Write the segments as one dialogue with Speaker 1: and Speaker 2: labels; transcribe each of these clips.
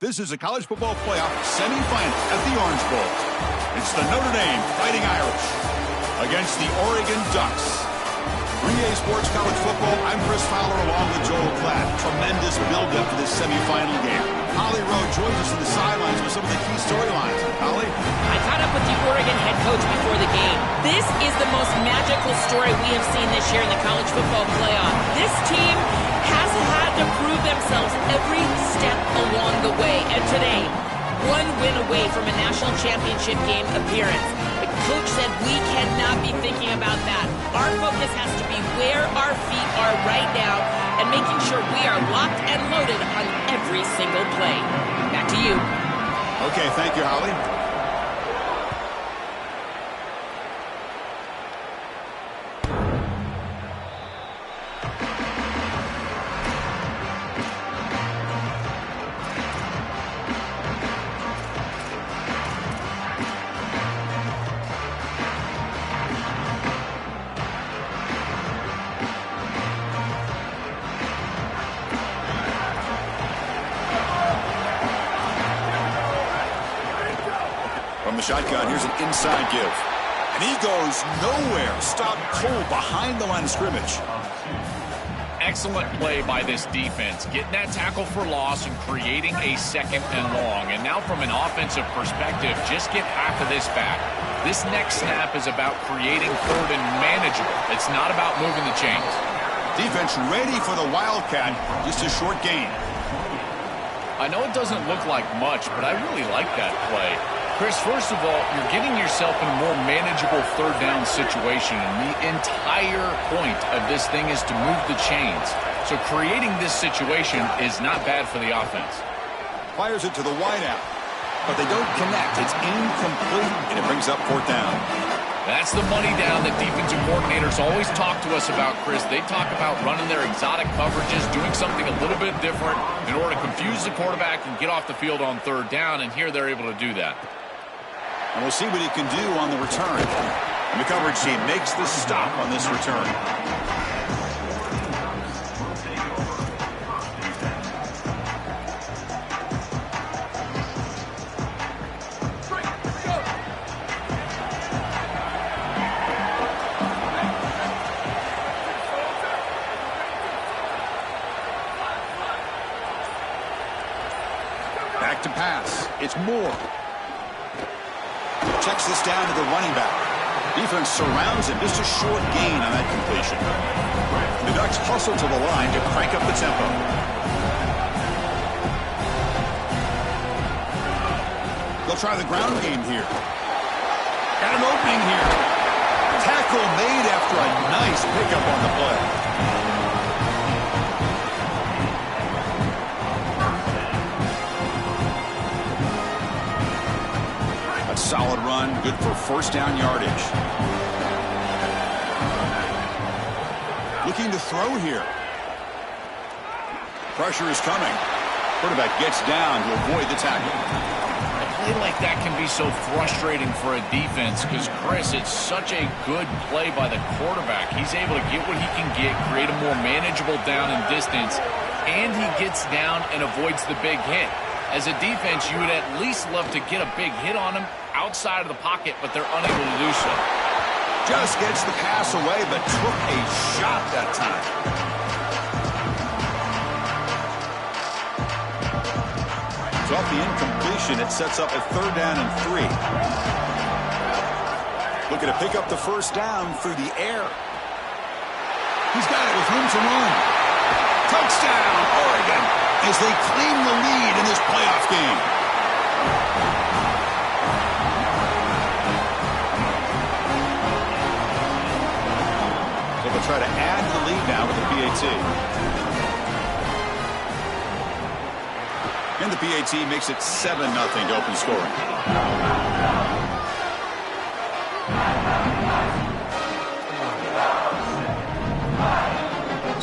Speaker 1: This is a college football playoff semifinal at the Orange Bowl. It's the Notre Dame Fighting Irish against the Oregon Ducks. 3A Sports College Football, I'm Chris Fowler along with Joel Klatt. Tremendous build-up to this semifinal game. Holly Rowe joins us on the sidelines with some of the key storylines. Holly?
Speaker 2: I caught up with the Oregon head coach before the game. This is the most magical story we have seen this year in the college football playoff. This team has had to prove themselves every step along the way. And today, one win away from a national championship game appearance. The coach said we cannot be thinking about that. Our focus has to be where our feet are right now and making sure we are locked and loaded on every single play. Back to you.
Speaker 1: Okay, thank you, Holly. From the shotgun, here's an inside give. And he goes nowhere. Stopped cold behind the line of scrimmage.
Speaker 3: Excellent play by this defense. Getting that tackle for loss and creating a second and long. And now from an offensive perspective, just get half of this back. This next snap is about creating third and manageable. It's not about moving the chains.
Speaker 1: Defense ready for the Wildcat. Just a short gain.
Speaker 3: I know it doesn't look like much, but I really like that play. Chris, first of all, you're getting yourself in a more manageable third down situation, and the entire point of this thing is to move the chains. So creating this situation is not bad for the offense.
Speaker 1: Fires it to the wideout, but they don't connect. It's incomplete, and it brings up fourth down.
Speaker 3: That's the money down that defensive coordinators always talk to us about, Chris. They talk about running their exotic coverages, doing something a little bit different in order to confuse the quarterback and get off the field on third down, and here they're able to do that.
Speaker 1: And we'll see what he can do on the return. And the coverage team makes the stop on this return. Back to pass. It's Moore. Checks this down to the running back. Defense surrounds him. Just a short gain on that completion. The Ducks hustle to the line to crank up the tempo. They'll try the ground game here. Got an opening here. Tackle made after a nice pickup on the play. Solid run, good for first down yardage. Looking to throw here. Pressure is coming. Quarterback gets down to avoid the tackle.
Speaker 3: A play like that can be so frustrating for a defense because, Chris, it's such a good play by the quarterback. He's able to get what he can get, create a more manageable down and distance, and he gets down and avoids the big hit. As a defense, you would at least love to get a big hit on him outside of the pocket, but they're unable to do so.
Speaker 1: Just gets the pass away, but took a shot that time. So off the incompletion, it sets up a third down and 3. Looking to pick up the first down through the air. He's got it with room to run. Touchdown, Oregon, as they claim the lead in this playoff game. So they'll try to add to the lead now with the PAT. And the PAT makes it 7-0 to open scoring.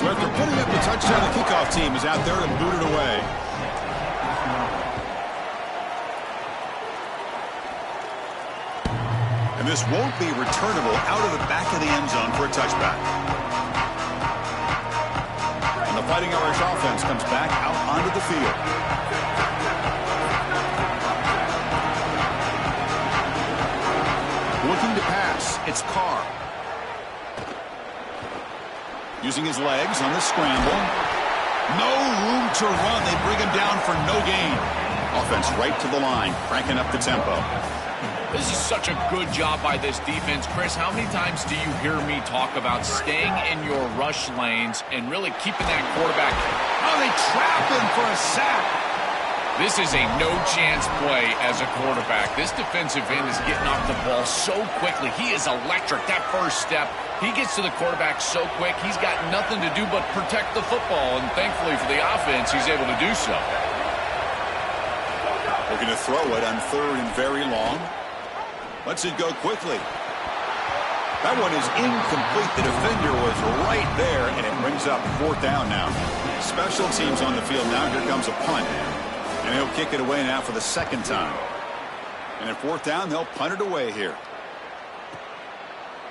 Speaker 1: So after putting up the touchdown, the kickoff team is out there to boot it away. And this won't be returnable out of the back of the end zone for a touchback. And the Fighting Irish offense comes back out onto the field. It's Carr. Using his legs on the scramble. No room to run. They bring him down for no gain. Offense right to the line, cranking up the tempo.
Speaker 3: This is such a good job by this defense. Chris, how many times do you hear me talk about staying in your rush lanes and really keeping that quarterback?
Speaker 1: Oh, they trap him for a sack.
Speaker 3: This is a no-chance play as a quarterback. This defensive end is getting off the ball so quickly. He is electric. That first step, he gets to the quarterback so quick, he's got nothing to do but protect the football, and thankfully for the offense, he's able to do so.
Speaker 1: We're going to throw it on 3rd and very long. Lets it go quickly. That one is incomplete. The defender was right there, and it brings up 4th down now. Special teams on the field now. Here comes a punt. And he'll kick it away now for the 2nd time. And at 4th down, they'll punt it away here.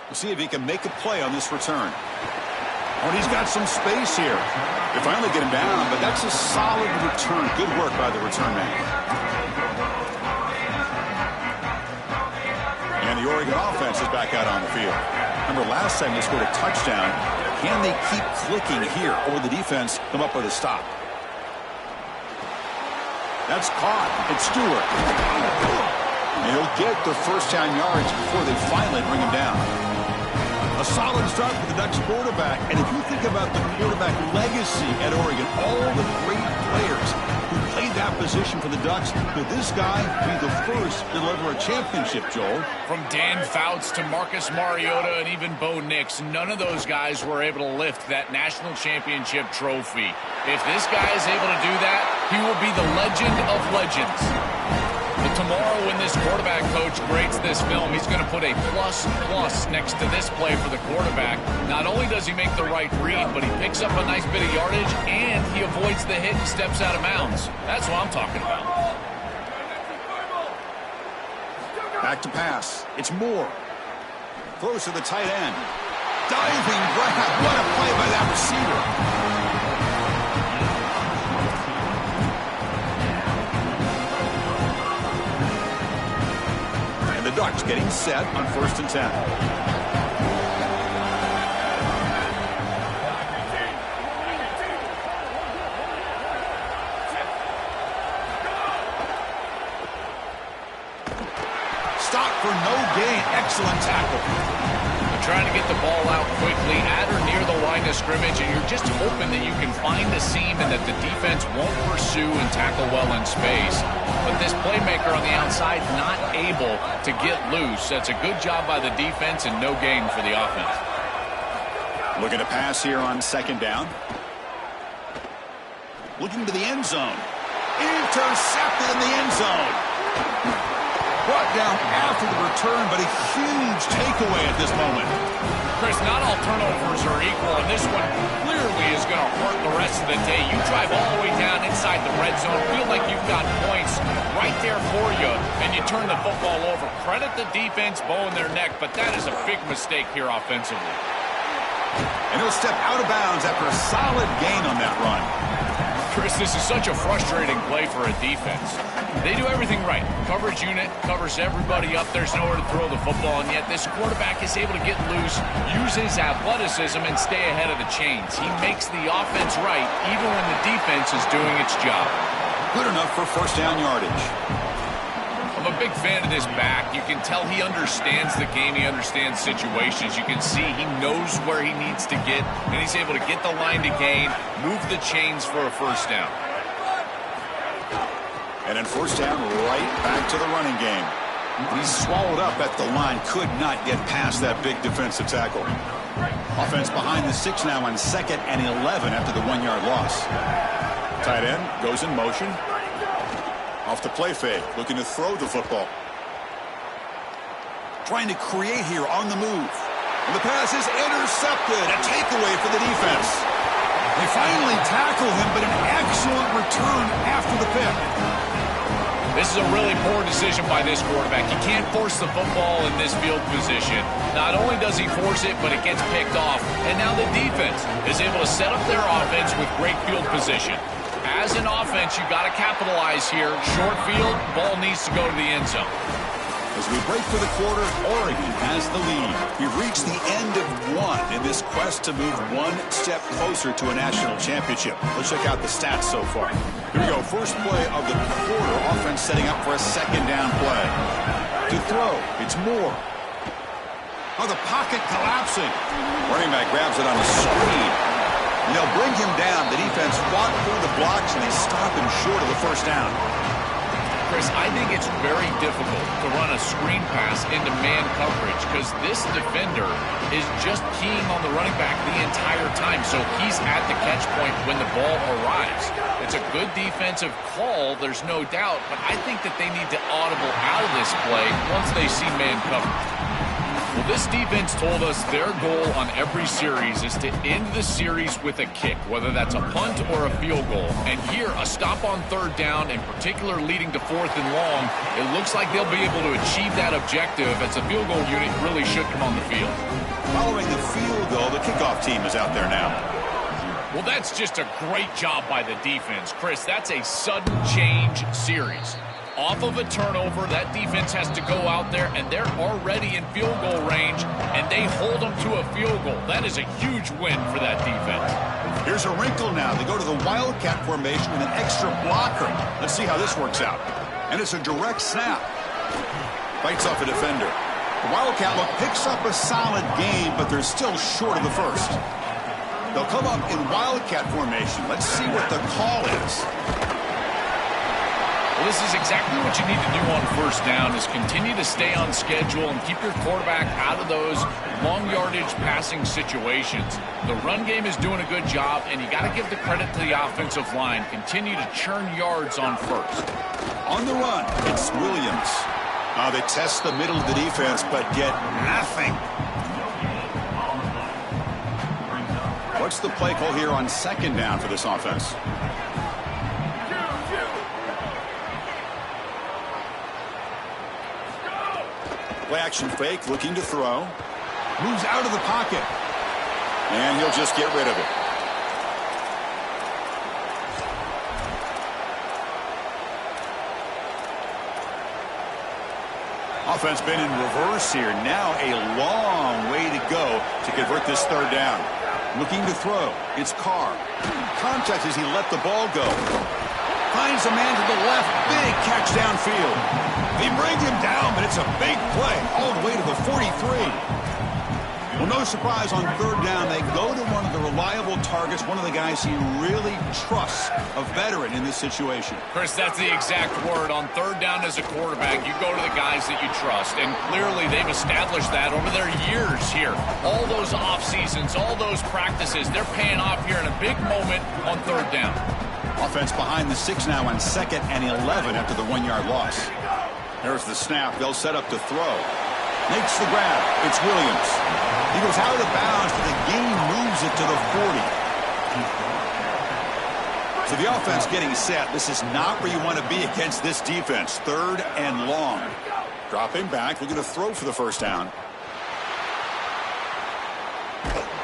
Speaker 1: We'll see if he can make a play on this return. Oh, and he's got some space here. They finally get him down, but that's a solid return. Good work by the return man. And the Oregon offense is back out on the field. Remember, last time they scored a touchdown. Can they keep clicking here, or the defense come up with a stop? That's caught. It's Stewart. And he'll get the 1st down yards before they finally bring him down. A solid start for the Ducks quarterback. And if you think about the quarterback legacy at Oregon, all the great players who played that position for the Ducks, could this guy be the first to deliver a championship, Joel?
Speaker 3: From Dan Fouts to Marcus Mariota and even Bo Nix, none of those guys were able to lift that national championship trophy. If this guy is able to do that, he will be the legend of legends. But tomorrow when this quarterback coach grades this film, he's going to put a plus next to this play for the quarterback. Not only does he make the right read, but he picks up a nice bit of yardage, and he avoids the hit and steps out of bounds. That's what I'm talking about.
Speaker 1: Back to pass. It's Moore. Throws to the tight end. Diving grab. What a play by that receiver. The Ducks getting set on 1st and 10. Stop for no gain. Excellent tackle.
Speaker 3: They're trying to get the ball out quickly at or near the line of scrimmage, and you're just hoping that you can find a seam and that the defense won't pursue and tackle well in space. But this playmaker on the outside not able to get loose. That's a good job by the defense and no gain for the offense.
Speaker 1: Looking to pass here on 2nd down. Looking to the end zone. Intercepted in the end zone. Brought down after the return, but a huge takeaway at this moment.
Speaker 3: Chris, not all turnovers are equal, and this one clearly is going to hurt the rest of the day. You drive all the way down inside the red zone, feel like you've got points right there for you, and you turn the football over. Credit the defense, bow in their neck, but that is a big mistake here offensively.
Speaker 1: And he'll step out of bounds after a solid gain on that run.
Speaker 3: Chris, this is such a frustrating play for a defense. They do everything right. Coverage unit covers everybody up. There's nowhere to throw the football, and yet this quarterback is able to get loose, use his athleticism, and stay ahead of the chains. He makes the offense right, even when the defense is doing its job.
Speaker 1: Good enough for 1st down yardage.
Speaker 3: I'm a big fan of this back. You can tell he understands the game. He understands situations. You can see he knows where he needs to get, and he's able to get the line to gain, move the chains for a 1st down.
Speaker 1: And then 1st down, right back to the running game. He's swallowed up at the line. Could not get past that big defensive tackle. Offense behind the 6 now on 2nd and 11 after the 1-yard loss. Tight end goes in motion. Off the play fake, looking to throw the football. Trying to create here on the move. And the pass is intercepted. A takeaway for the defense. They finally tackle him, but an excellent return after the pick.
Speaker 3: This is a really poor decision by this quarterback. He can't force the football in this field position. Not only does he force it, but it gets picked off. And now the defense is able to set up their offense with great field position. As an offense, you got to capitalize here. Short field, ball needs to go to the end zone.
Speaker 1: As we break for the quarter, Oregon has the lead. We've reached the end of one in this quest to move one step closer to a national championship. Let's check out the stats so far. Here we go. First play of the quarter. Offense setting up for a second down play. To throw, it's Moore. Oh, the pocket collapsing. Running back grabs it on a screen. And they'll bring him down. The defense fought through the blocks, and they stop him short of the first down.
Speaker 3: Chris, I think it's very difficult to run a screen pass into man coverage because this defender is just keying on the running back the entire time, so he's at the catch point when the ball arrives. It's a good defensive call, there's no doubt, but I think that they need to audible out of this play once they see man coverage. Well, this defense told us their goal on every series is to end the series with a kick, whether that's a punt or a field goal. And here, a stop on third down, in particular leading to 4th and long, it looks like they'll be able to achieve that objective as the field goal unit really should come on the field.
Speaker 1: Following the field goal, the kickoff team is out there now.
Speaker 3: Well, that's just a great job by the defense. Chris, that's a sudden change series. Off of a turnover, that defense has to go out there, and they're already in field goal range, and they hold them to a field goal. That is a huge win for that defense.
Speaker 1: Here's a wrinkle now. They go to the Wildcat formation with an extra blocker. Let's see how this works out. And it's a direct snap. Fights off a defender. The Wildcat look picks up a solid game, but they're still short of the first. They'll come up in Wildcat formation. Let's see what the call is.
Speaker 3: Well, this is exactly what you need to do on first down is continue to stay on schedule and keep your quarterback out of those long yardage passing situations. The run game is doing a good job, and you got to give the credit to the offensive line. Continue to churn yards on first.
Speaker 1: On the run, it's Williams. They test the middle of the defense, but get nothing. What's the play call here on second down for this offense? Play action fake, looking to throw. Moves out of the pocket. And he'll just get rid of it. Offense been in reverse here. Now a long way to go to convert this third down. Looking to throw. It's Carr. Contact as he let the ball go. Finds a man to the left. Big catch downfield. They bring him down, but it's a big play all the way to the 43. Well, no surprise on third down. They go to one of the reliable targets, one of the guys he really trusts, a veteran in this situation.
Speaker 3: Chris, that's the exact word. On third down as a quarterback, you go to the guys that you trust, and clearly they've established that over their years here. All those off seasons, all those practices, they're paying off here in a big moment on third down.
Speaker 1: Offense behind the 6 now on 2nd and 11 after the 1-yard loss. There's the snap. They'll set up to throw. Makes the grab. It's Williams. He goes out of bounds, but the gain moves it to the 40. So the offense getting set. This is not where you want to be against this defense. 3rd and long. Dropping back. Looking to throw for the first down.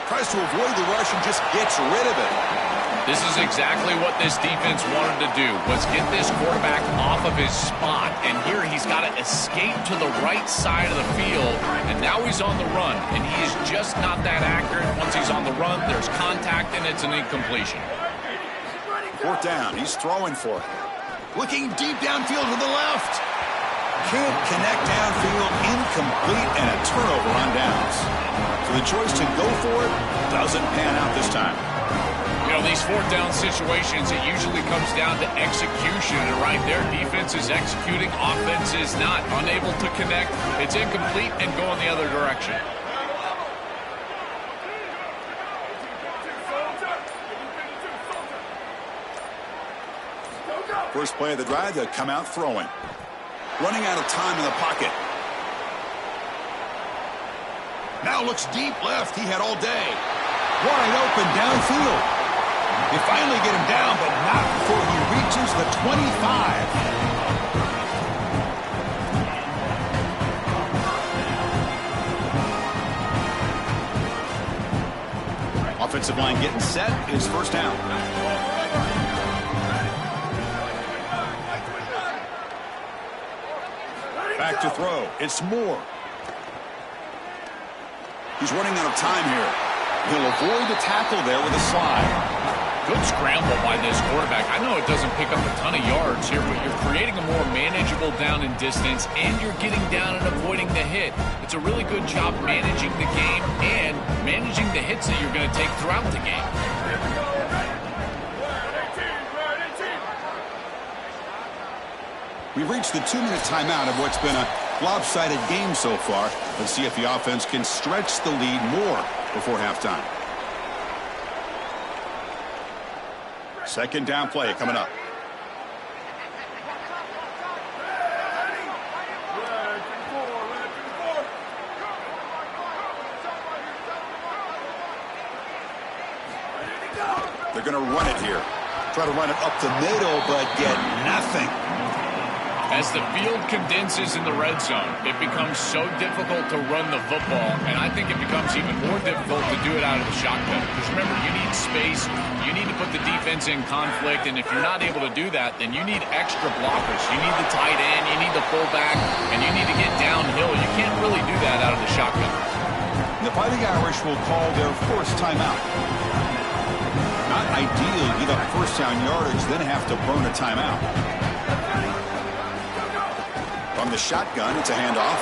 Speaker 1: Tries to avoid the rush and just gets rid of it.
Speaker 3: This is exactly what this defense wanted to do, was get this quarterback off of his spot. And here he's got to escape to the right side of the field. And now he's on the run. And he is just not that accurate. Once he's on the run, there's contact, and it's an incompletion.
Speaker 1: 4th down. He's throwing for it. Looking deep downfield to the left. Can't connect downfield. Incomplete, and a turnover on downs. So the choice to go for it doesn't pan out this time.
Speaker 3: You know, these 4th down situations, it usually comes down to execution. And right there, defense is executing, offense is not. Unable to connect, it's incomplete and going the other direction.
Speaker 1: First play of the drive, they'll come out throwing. Running out of time in the pocket. Now looks deep left. He had all day. Wide open downfield. They finally get him down, but not before he reaches the 25. Offensive line getting set. It's first down. Back to throw. It's Moore. He's running out of time here. He'll avoid the tackle there with a slide.
Speaker 3: Good scramble by this quarterback. I know it doesn't pick up a ton of yards here, but you're creating a more manageable down and distance, and you're getting down and avoiding the hit. It's a really good job managing the game and managing the hits that you're going to take throughout the game.
Speaker 1: We've reached the 2-minute timeout of what's been a lopsided game so far. Let's see if the offense can stretch the lead more before halftime. Second down play coming up. They're going to run it here. Try to run it up the middle, but get nothing.
Speaker 3: As the field condenses in the red zone, it becomes so difficult to run the football, and I think it becomes even more difficult to do it out of the shotgun. Because remember, you need space, you need to put the defense in conflict, and if you're not able to do that, then you need extra blockers. You need the tight end, you need the fullback, and you need to get downhill. You can't really do that out of the shotgun.
Speaker 1: The Fighting Irish will call their first timeout. Not ideal, give up first down yardage, then have to burn a timeout. From the shotgun, it's a handoff.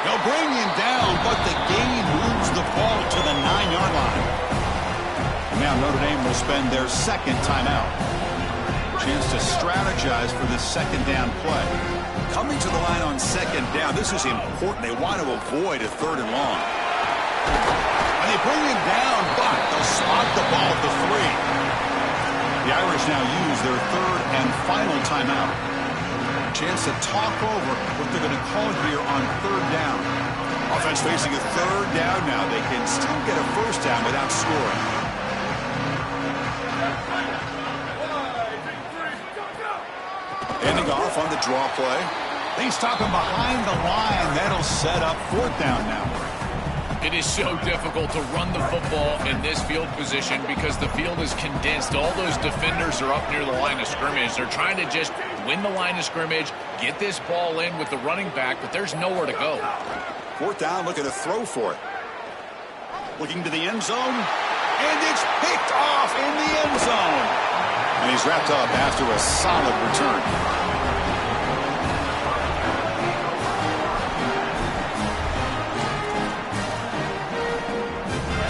Speaker 1: They'll bring him down, but the gain moves the ball to the 9-yard line. And now Notre Dame will spend their second timeout. Chance to strategize for the second down play. Coming to the line on second down, this is important. They want to avoid a third and long. And they bring him down, but they'll spot the ball at the 3. The Irish now use their third and final timeout. Chance to talk over what they're going to call here on third down. Offense facing a third down now. They can still get a first down without scoring. Ending off on the draw play. They stop him behind the line. That'll set up fourth down now.
Speaker 3: It is so difficult to run the football in this field position because the field is condensed. All those defenders are up near the line of scrimmage. They're trying to just win the line of scrimmage, get this ball in with the running back, but there's nowhere to go.
Speaker 1: Fourth down, looking to throw for it. Looking to the end zone, and it's picked off in the end zone. And he's wrapped up after a solid return.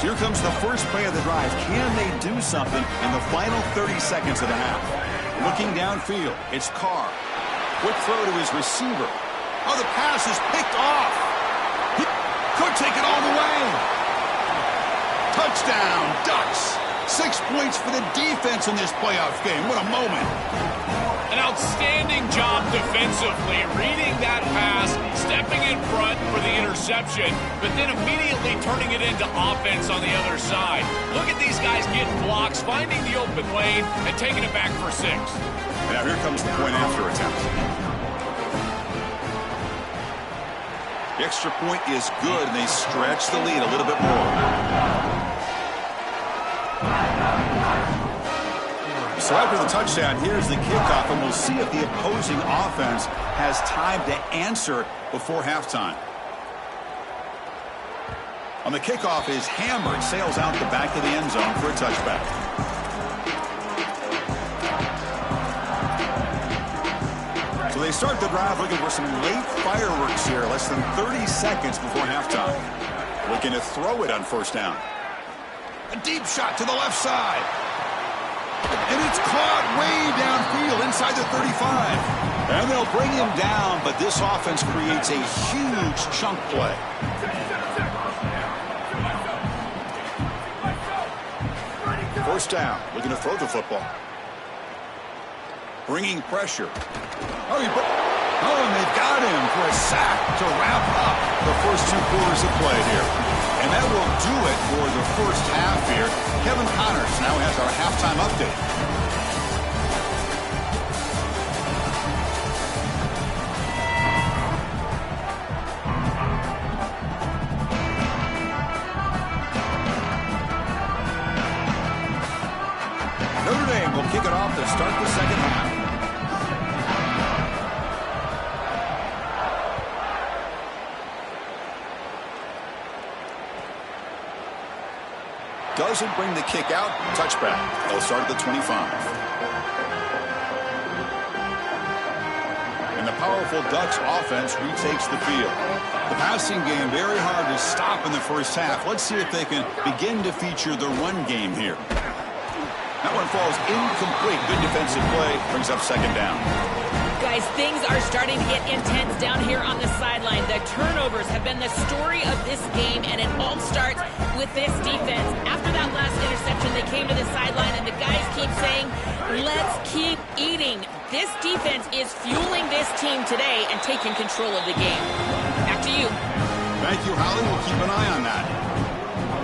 Speaker 1: Here comes the first play of the drive. Can they do something in the final 30 seconds of the half? Looking downfield, it's Carr. Quick throw to his receiver. Oh, the pass is picked off. He could take it all the way. Touchdown, Ducks. 6 points for the defense in this playoff game. What a moment.
Speaker 3: An outstanding job defensively, reading that pass, stepping in front for the interception, but then immediately turning it into offense on the other side. Look at these guys getting blocks, finding the open lane, and taking it back for 6.
Speaker 1: Now here comes the point after attempt. The extra point is good, and they stretch the lead a little bit more. So after the touchdown, here's the kickoff, and we'll see if the opposing offense has time to answer before halftime. On the kickoff is hammered, sails out the back of the end zone for a touchback. So they start the drive looking for some late fireworks here, less than 30 seconds before halftime. Looking to throw it on first down. A deep shot to the left side. And it's caught way downfield inside the 35. And they'll bring him down, but this offense creates a huge chunk play. First down, looking to throw the football. Bringing pressure. Oh, and they've got him for a sack to wrap up the first 2 quarters of play here. And that will do it for the first half here. Kevin Connors now has our halftime update. Notre Dame will kick it off to start the second half. doesn't bring the kick out. Touchback. They'll start at the 25. And the powerful Ducks offense retakes the field. The passing game very hard to stop in the first half. Let's see if they can begin to feature the run game here. That one falls incomplete. Good defensive play. Brings up second down.
Speaker 2: Guys, things are starting to get intense down here on the sideline. The turnovers have been the story of this game, and it all starts with this defense. After that last interception, they came to the sideline, and the guys keep saying, let's keep eating. This defense is fueling this team today and taking control of the game. Back to you.
Speaker 1: Thank you, Holly. We'll keep an eye on that.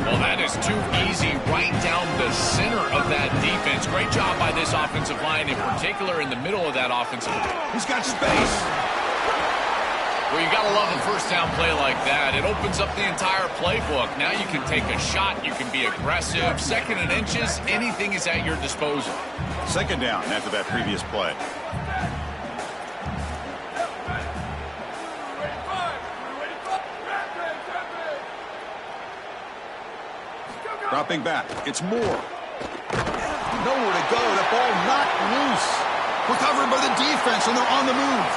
Speaker 3: Well, that is too easy right down the center of that defense. Great job by this offensive line, in particular in the middle of that offensive line.
Speaker 1: He's got space.
Speaker 3: Well, you got to love a first down play like that. It opens up the entire playbook. Now you can take a shot. You can be aggressive. Second and inches, anything is at your disposal.
Speaker 1: Second down after that previous play. Dropping back. It's Moore. Nowhere to go. That ball knocked loose. Recovered by the defense, and they're on the move.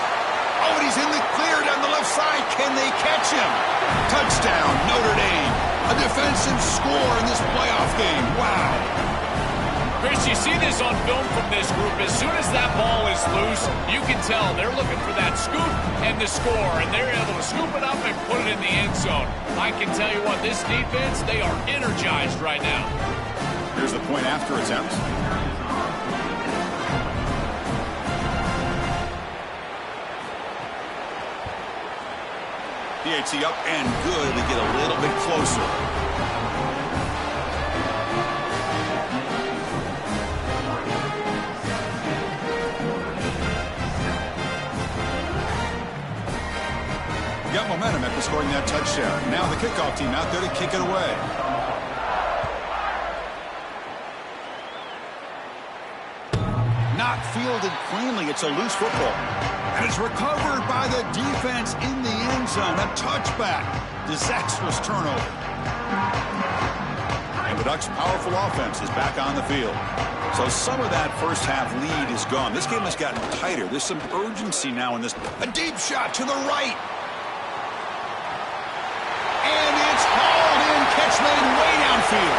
Speaker 1: Oh, and he's in the clear down the left side. Can they catch him? Touchdown, Notre Dame. A defensive score in this playoff game. Wow.
Speaker 3: Chris, you see this on film from this group. As soon as that ball is loose, you can tell they're looking for that scoop and the score, and they're able to scoop it up and put it in the end zone. I can tell you what, this defense, they are energized right now.
Speaker 1: Here's the point after attempt. PAT up and good. They get a little bit closer. Got momentum after scoring that touchdown. Now the kickoff team out there to kick it away. Not fielded cleanly. It's a loose football. And it's recovered by the defense in the end zone. A touchback. Disastrous turnover. And the Ducks' powerful offense is back on the field. So some of that first half lead is gone. This game has gotten tighter. There's some urgency now in this. A deep shot to the right. And it's hauled in. Catch made way downfield.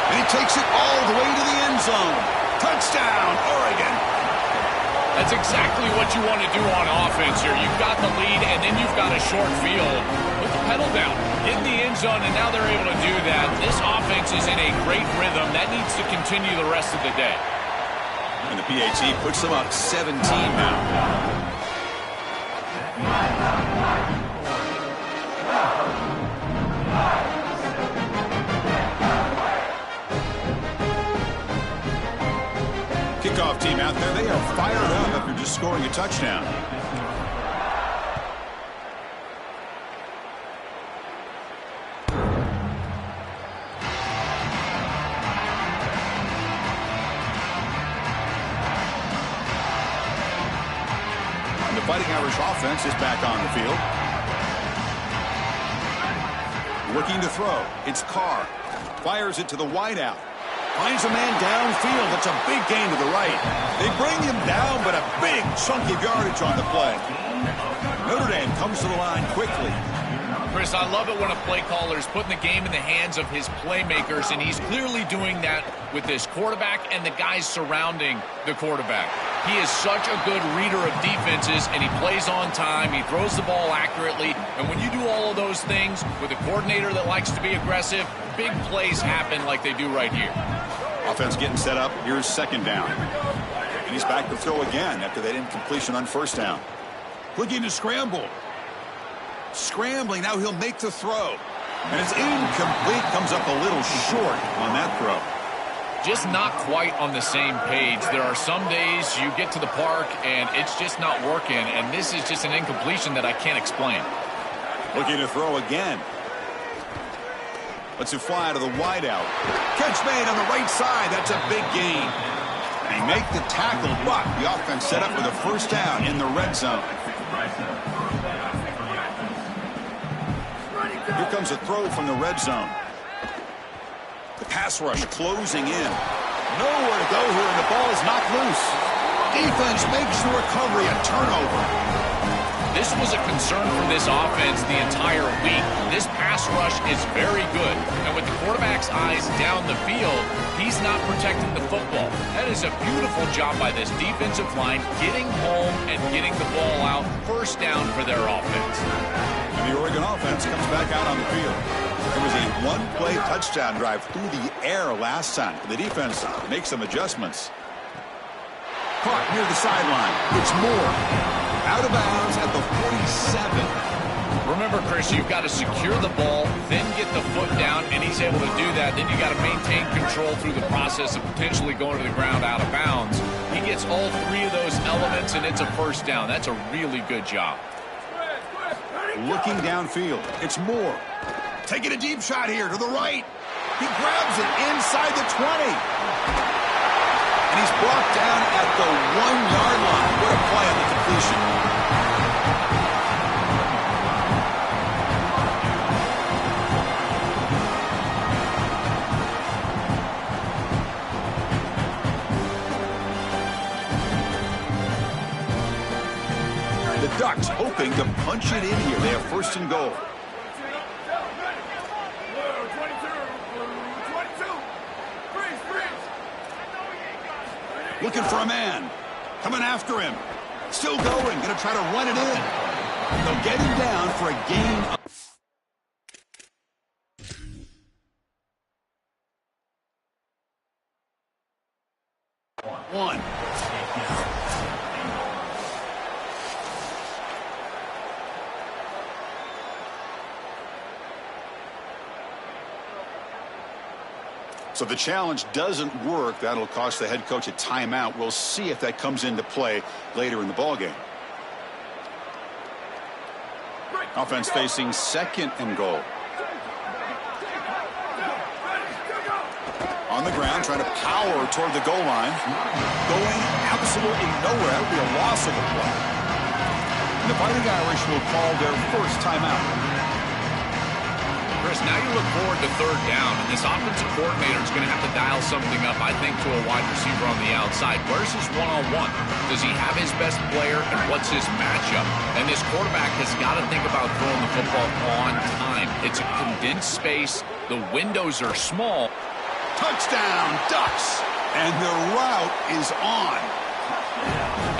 Speaker 1: And he takes it all the way to the end zone. Touchdown, Oregon.
Speaker 3: That's exactly what you want to do on offense here. You've got the lead, and then you've got a short field. Put the pedal down. Get in the end zone, and now they're able to do that. This offense is in a great rhythm. That needs to continue the rest of the day.
Speaker 1: And the PAT puts them up 17 now. Kickoff team out there, they are fired up after just scoring a touchdown. And the Fighting Irish offense is back on the field. Looking to throw. It's Carr. Fires it to the wideout. Finds a man downfield. That's a big gain to the right. They bring him down, but a big chunk of yardage on the play. Notre Dame comes to the line quickly.
Speaker 3: Chris, I love it when a play caller is putting the game in the hands of his playmakers, and he's clearly doing that with this quarterback and the guys surrounding the quarterback. He is such a good reader of defenses, and he plays on time. He throws the ball accurately, and when you do all of those things with a coordinator that likes to be aggressive, big plays happen like they do right here.
Speaker 1: Offense getting set up. Here's second down. And he's back to throw again after that incompletion on first down. Looking to scramble. Scrambling. Now he'll make the throw. And it's incomplete. Comes up a little short on that throw.
Speaker 3: Just not quite on the same page. There are some days you get to the park and it's just not working. And this is just an incompletion that I can't explain.
Speaker 1: Looking to throw again. Lets it fly to the wideout. Catch made on the right side. That's a big gain. They make the tackle, but the offense set up for the first down in the red zone. Here comes a throw from the red zone. The pass rush closing in. Nowhere to go here, and the ball is knocked loose. Defense makes the recovery, a turnover.
Speaker 3: This was a concern for this offense the entire week. This pass rush is very good. And with the quarterback's eyes down the field, he's not protecting the football. That is a beautiful job by this defensive line, getting home and getting the ball out. First down for their offense.
Speaker 1: And the Oregon offense comes back out on the field. There was a one-play touchdown drive through the air last time. The defense makes some adjustments. Caught near the sideline. It's Moore. Out of bounds at the 47.
Speaker 3: Remember, Chris, you've got to secure the ball, then get the foot down, and he's able to do that. Then you got to maintain control through the process of potentially going to the ground out of bounds. He gets all three of those elements, and it's a first down. That's a really good job.
Speaker 1: Looking downfield, it's Moore. Taking a deep shot here to the right. He grabs it inside the 20. And he's brought down at the 1-yard line. What a play on the completion. The Ducks hoping to punch it in here. They have first and goal. Looking for a man. Coming after him. Still going. Going to try to run it in. They'll get him down for a gain of 1. So the challenge doesn't work. That'll cost the head coach a timeout. We'll see if that comes into play later in the ballgame. Offense facing second and goal. On the ground, trying to power toward the goal line. Going absolutely nowhere. That would be a loss of a play. And the Fighting Irish will call their first timeout.
Speaker 3: Chris, now you look forward to third down, and this offensive coordinator is going to have to dial something up, I think, to a wide receiver on the outside. Where's his one-on-one? Does he have his best player, and what's his matchup? And this quarterback has got to think about throwing the football on time. It's a condensed space. The windows are small.
Speaker 1: Touchdown, Ducks! And the route is on.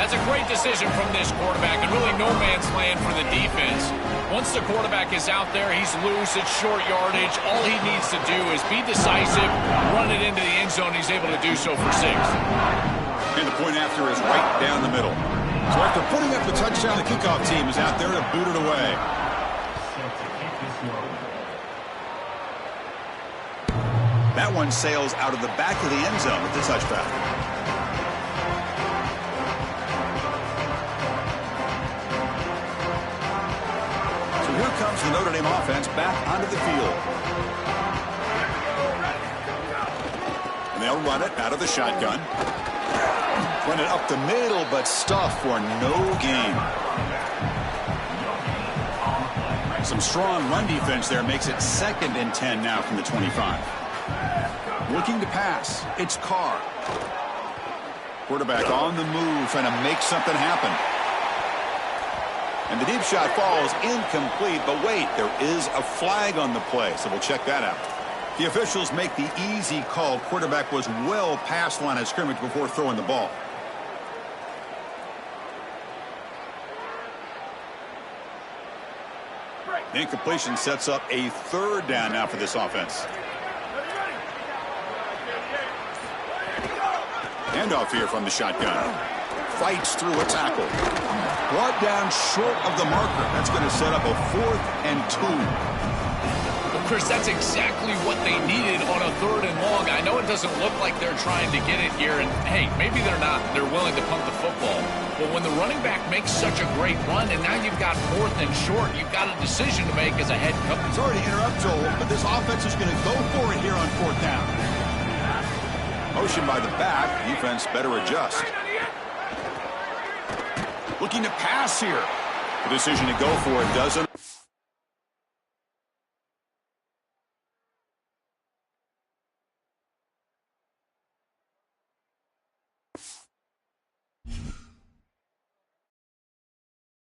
Speaker 3: That's a great decision from this quarterback, and really no man's land for the defense. Once the quarterback is out there, he's loose, it's short yardage. All he needs to do is be decisive, run it into the end zone. He's able to do so for 6.
Speaker 1: And the point after is right down the middle. So after putting up the touchdown, the kickoff team is out there to boot it away. That one sails out of the back of the end zone with the touchback. Here comes the Notre Dame offense back onto the field. And they'll run it out of the shotgun. Run it up the middle, but stuff for no gain. Some strong run defense there makes it 2nd and 10 now from the 25. Looking to pass. It's Carr. Quarterback on the move, trying to make something happen. And the deep shot falls incomplete, but wait, there is a flag on the play, so we'll check that out. The officials make the easy call. Quarterback was well past line of scrimmage before throwing the ball. The incompletion sets up a 3rd down now for this offense. Handoff here from the shotgun. Fights through a tackle. Brought down short of the marker. That's going to set up a 4th and 2.
Speaker 3: Well, Chris, that's exactly what they needed on a 3rd and long. I know it doesn't look like they're trying to get it here, and hey, maybe they're not. They're willing to punt the football. But when the running back makes such a great run, and now you've got 4th and short, you've got a decision to make as a head coach.
Speaker 1: Sorry to interrupt, Joel, but this offense is going to go for it here on 4th down. Motion by the back. Defense better adjust. Looking to pass here. The decision to go for it doesn't.